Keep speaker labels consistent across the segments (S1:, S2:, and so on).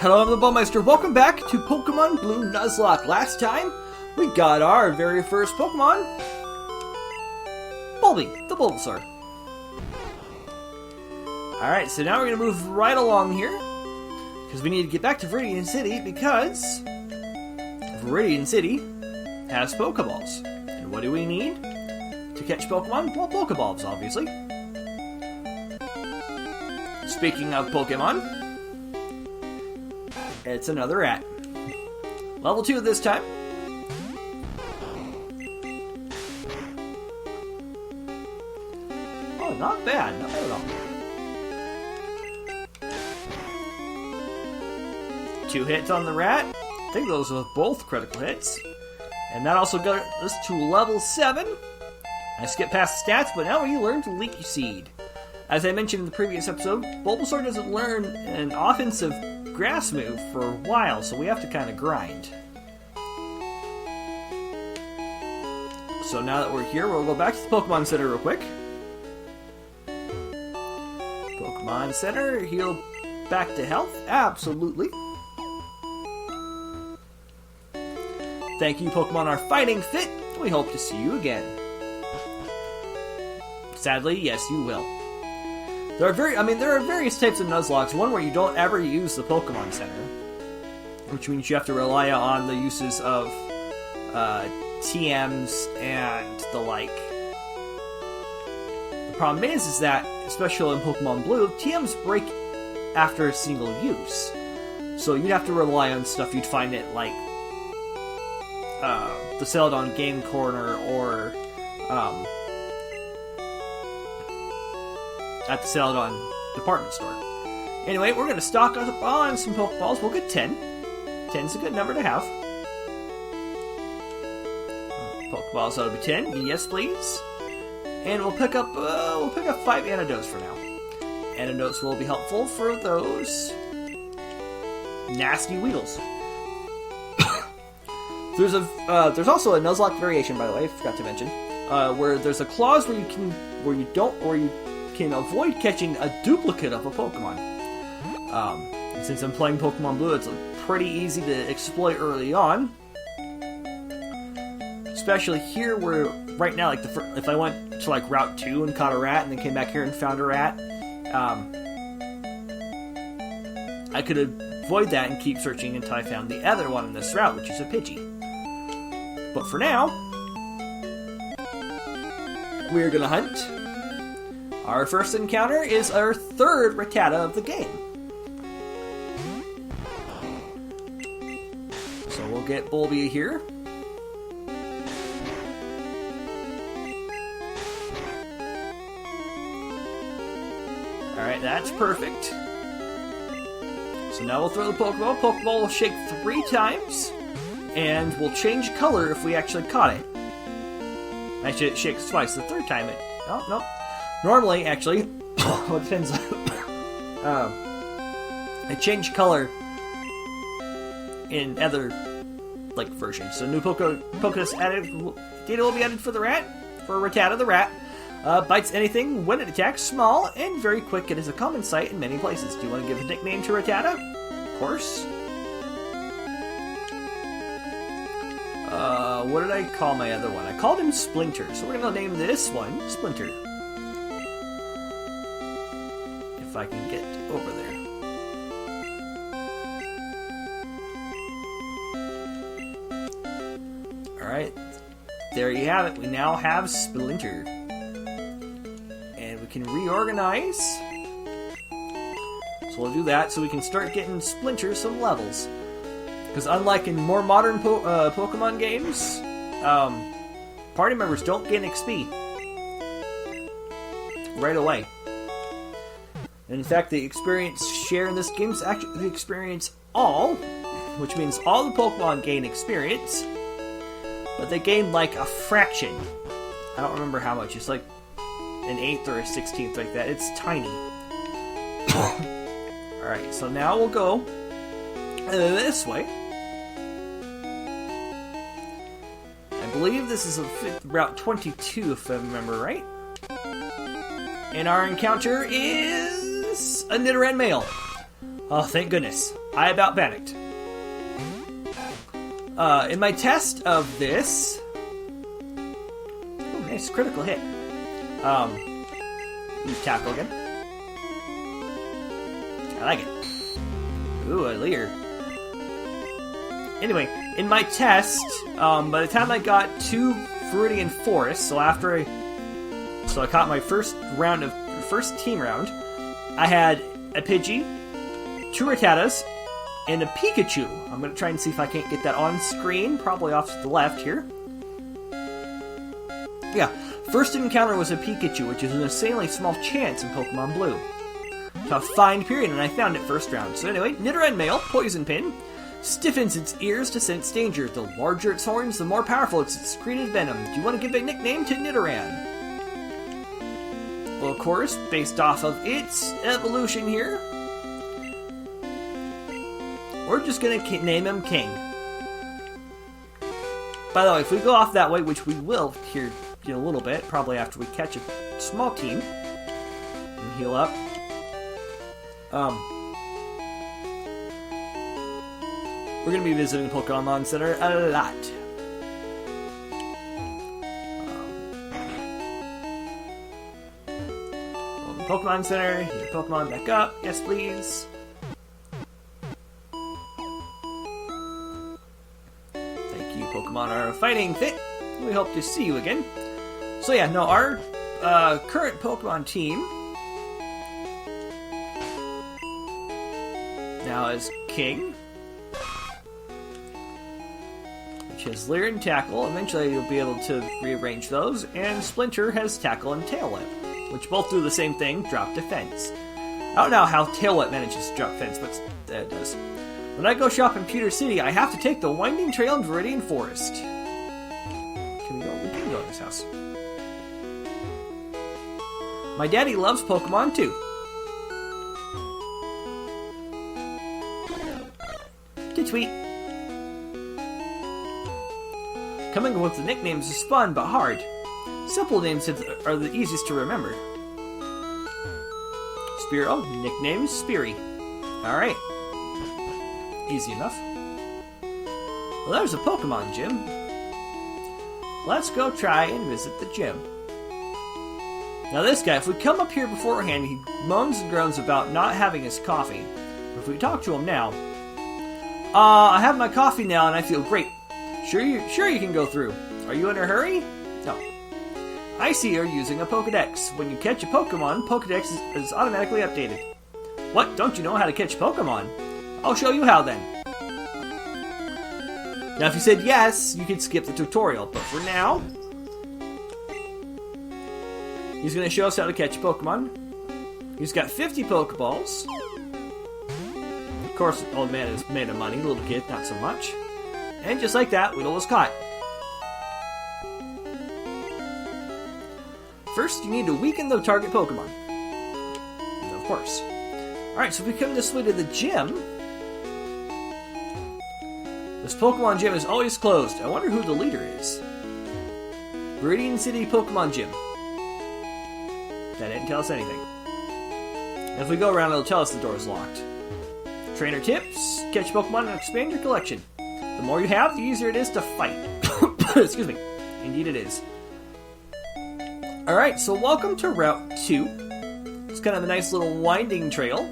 S1: Hello, I'm the Ballmeister. Welcome back to Pokemon Blue Nuzlocke. Last time, we got our very first Pokemon, Bulby, the Bulbasaur. Alright, so now we're going to move right along here, because we need to get back to Viridian City, because Viridian City has Pokeballs. And what do we need to catch Pokemon? Well, Pokeballs, obviously. Speaking of Pokemon, it's another rat. Level 2 this time. Oh, not bad. Not bad at all. 2 hits on the rat. I think those were both critical hits. And that also got us to level 7. I skipped past the stats, but now we learned Leaky Seed. As I mentioned in the previous episode, Bulbasaur doesn't learn an offensive grass move for a while, so we have to kind of grind. So now that we're here, we'll go back to the Pokemon Center real quick. Pokemon Center, heal back to health? Absolutely. Thank you, Pokemon are fighting fit. We hope to see you again. Sadly, yes, you will. There are various types of Nuzlockes. One where you don't ever use the Pokemon Center, which means you have to rely on the uses of TMs and the like. The problem is that, especially in Pokemon Blue, TMs break after a single use. So you'd have to rely on stuff you'd find at like the Celadon Game Corner or at the Celadon department store. Anyway, we're going to stock up on some Pokeballs. We'll get 10. 10's a good number to have. Pokeballs ought to be 10. Yes, please. And we'll pick up 5 antidotes for now. Antidotes will be helpful for those nasty Weedles. There's also a Nuzlocke variation, by the way, I forgot to mention, where there's a clause where you can avoid catching a duplicate of a Pokemon. And since I'm playing Pokemon Blue, it's pretty easy to exploit early on. Especially here, where right now, like if I went to like Route 2 and caught a rat, and then came back here and found a rat, I could avoid that and keep searching until I found the other one in this route, which is a Pidgey. But for now, we're gonna hunt. Our first encounter is our 3rd Rattata of the game. So we'll get Bulby here. Alright, that's perfect. So now we'll throw the Pokeball. Pokeball will shake 3 times, and will change color if we actually caught it. Actually, it shakes twice. The 3rd time no. Normally, actually, well, it depends. It changed color in other versions. So new Pokédex added data will be added for the rat, for Rattata the rat. Bites anything when it attacks, small and very quick. It is a common sight in many places. Do you want to give a nickname to Rattata? Of course. What did I call my other one? I called him Splinter, so we're going to name this one Splinter. If I can get over there. Alright, there you have it. We now have Splinter. And we can reorganize. So we'll do that so we can start getting Splinter some levels. Because unlike in more modern Pokemon games, party members don't gain XP right away. And in fact, the experience share in this game is actually the experience all, which means all the Pokemon gain experience, but they gain like a fraction. I don't remember how much. It's like an 1/8 or a 16th, like that. It's tiny. Alright, so now we'll go this way. I believe this is Route 22, if I remember right. And our encounter is a Nidoran male. Oh, thank goodness. I about panicked. In my test of this... Ooh, nice critical hit. Use tackle again. I like it. Ooh, a leer. Anyway, in my test, by the time I got to Viridian Forest, so I caught my first team round, I had a Pidgey, 2 Rattatas, and a Pikachu. I'm going to try and see if I can't get that on screen, probably off to the left here. Yeah, first encounter was a Pikachu, which is an insanely small chance in Pokemon Blue. Tough find period, and I found it first round. So anyway, Nidoran male, Poison Pin, stiffens its ears to sense danger. The larger its horns, the more powerful its secreted venom. Do you want to give a nickname to Nidoran? Well, of course, based off of its evolution here, we're just going to name him King. By the way, if we go off that way, which we will here in a little bit, probably after we catch a small team and heal up, we're going to be visiting the Pokemon Center a lot. Pokemon Center, your Pokemon back up. Yes, please. Thank you, Pokemon are fighting fit. We hope to see you again. So yeah, no, our current Pokemon team now is King, which has Leer and Tackle. Eventually you'll be able to rearrange those. And Splinter has Tackle and Tail Whip, which both do the same thing, drop defense. I don't know how Tail Whip manages to drop defense, but it does. When I go shop in Pewter City, I have to take the winding trail in Viridian Forest. Can we go? We can go to this house. My daddy loves Pokemon too. Too sweet. Coming up with the nicknames is fun, but hard. Simple names are the easiest to remember. Spearow, nickname Speary. Alright. Easy enough. Well, there's a Pokemon gym. Let's go try and visit the gym. Now this guy, if we come up here beforehand, he moans and groans about not having his coffee. If we talk to him now, I have my coffee now and I feel great. Sure you can go through. Are you in a hurry? No. I see you're using a Pokedex. When you catch a Pokemon, Pokedex is automatically updated. What? Don't you know how to catch Pokemon? I'll show you how then. Now if you said yes, you could skip the tutorial, but for now, he's going to show us how to catch Pokemon. He's got 50 Pokeballs. Of course, old man is made of money, little kid, not so much. And just like that, Weedle was caught. First, you need to weaken the target Pokemon. And of course. Alright, so if we come this way to the gym, this Pokemon gym is always closed. I wonder who the leader is. Viridian City Pokemon Gym. That didn't tell us anything. And if we go around, it'll tell us the door is locked. Trainer tips, catch Pokemon and expand your collection. The more you have, the easier it is to fight. Excuse me. Indeed it is. Alright, so welcome to Route 2. It's kind of a nice little winding trail.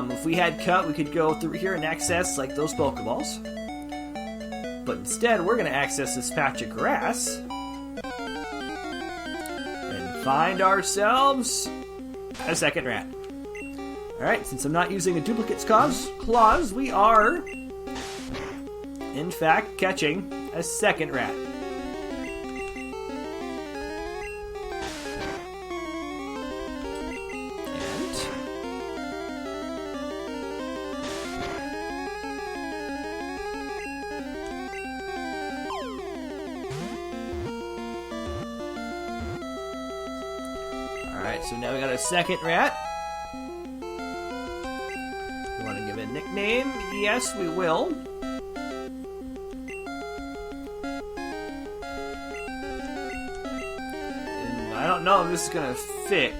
S1: If we had cut, we could go through here and access, like, those Pokeballs. But instead, we're going to access this patch of grass. And find ourselves a second rat. Alright, since I'm not using a duplicate's clause, we are, in fact, catching a second rat. Alright, so now we got a second rat. You want to give it a nickname? Yes, we will. And I don't know if this is going to fit.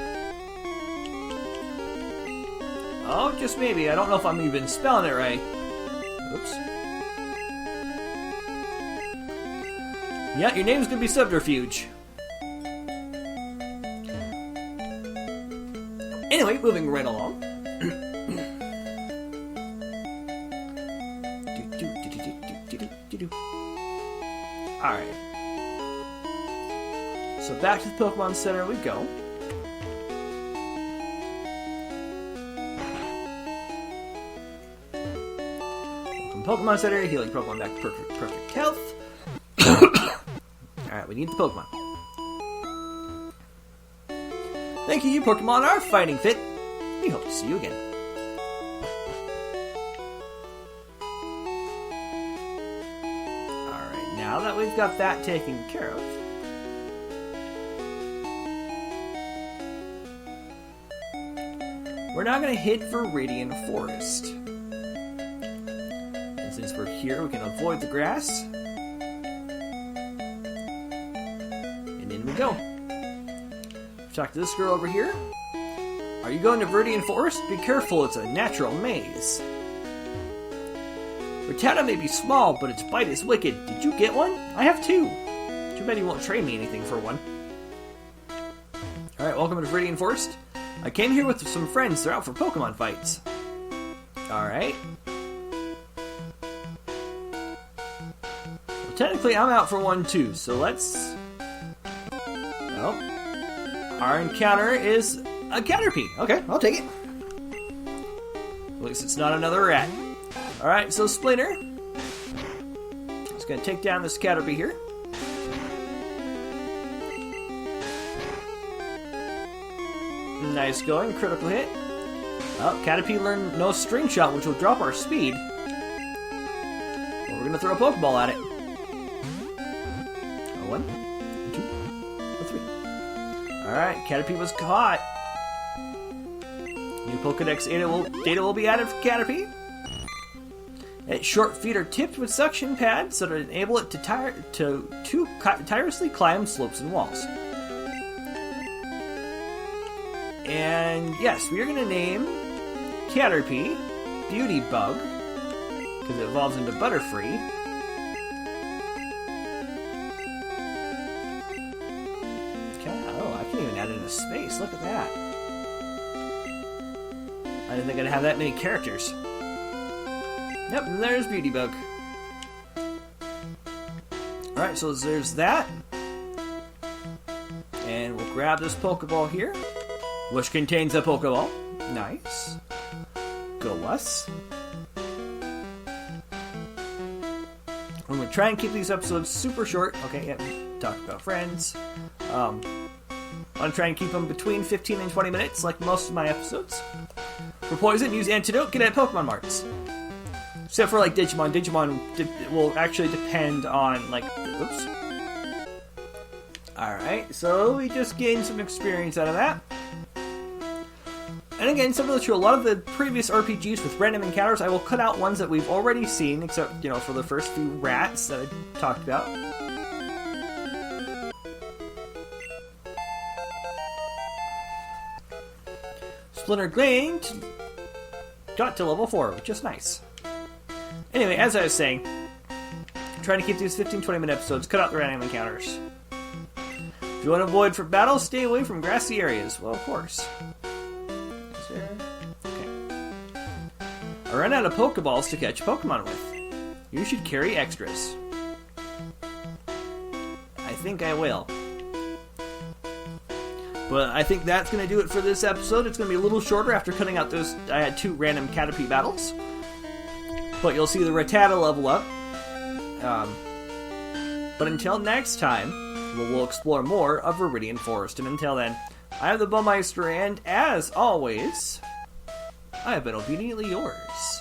S1: Oh, just maybe. I don't know if I'm even spelling it right. Oops. Yeah, your name's gonna be Subterfuge. Anyway, moving right along. Alright. So back to the Pokemon Center we go. From Pokemon Center, healing Pokemon back to perfect health. Alright, we need the Pokemon. Thank you, Pokemon are fighting fit. We hope to see you again. Alright, now that we've got that taken care of, we're now going to head for Radiant Forest. And since we're here, we can avoid the grass. And in we go. Talk to this girl over here. Are you going to Viridian Forest? Be careful, it's a natural maze. Rattata may be small, but its bite is wicked. Did you get one? I have two. Too bad you won't trade me anything for one. Alright, welcome to Viridian Forest. I came here with some friends. They're out for Pokemon fights. Alright. Well, technically, I'm out for one too, so let's... Well, our encounter is a Caterpie. Okay, I'll take it. At least it's not another rat. Alright, so Splinter. Just gonna take down this Caterpie here. Nice going, critical hit. Oh, Caterpie learned no string shot, which will drop our speed. Well, we're gonna throw a Pokeball at it. A 1, a 2, a 3. Alright, Caterpie was caught. New Pokedex data will be added for Caterpie. Its short feet are tipped with suction pads that enable it to tirelessly climb slopes and walls. And yes, we are going to name Caterpie Beauty Bug, because it evolves into Butterfree. Okay, oh, I can even add in a space. Look at that. I didn't think I'd have that many characters. Yep, and there's Beauty Bug. Alright, so there's that. And we'll grab this Pokeball here, which contains a Pokeball. Nice. Go us. I'm going to try and keep these episodes super short. Okay, yep, talk about friends. I want to try and keep them between 15 and 20 minutes, like most of my episodes. For poison, use Antidote, get at Pokemon Marts. Except for, like, Digimon. Digimon will actually depend on, like... Oops. Alright, so we just gained some experience out of that. And again, similar to a lot of the previous RPGs with random encounters, I will cut out ones that we've already seen, except, you know, for the first few rats that I talked about. Splinter Grange got to level 4, which is nice. Anyway, as I was saying, I'm trying to keep these 15-20 minute episodes, cut out the random encounters. If you want to avoid for battles, stay away from grassy areas. Well, of course. Is there... Okay. I ran out of Pokeballs to catch Pokemon with. You should carry extras. I think I will. But I think that's going to do it for this episode. It's going to be a little shorter after cutting out those... I had 2 random Caterpie battles. But you'll see the Rattata level up. But until next time, we'll explore more of Viridian Forest. And until then, I am the Bumeister, and as always, I have been obediently yours.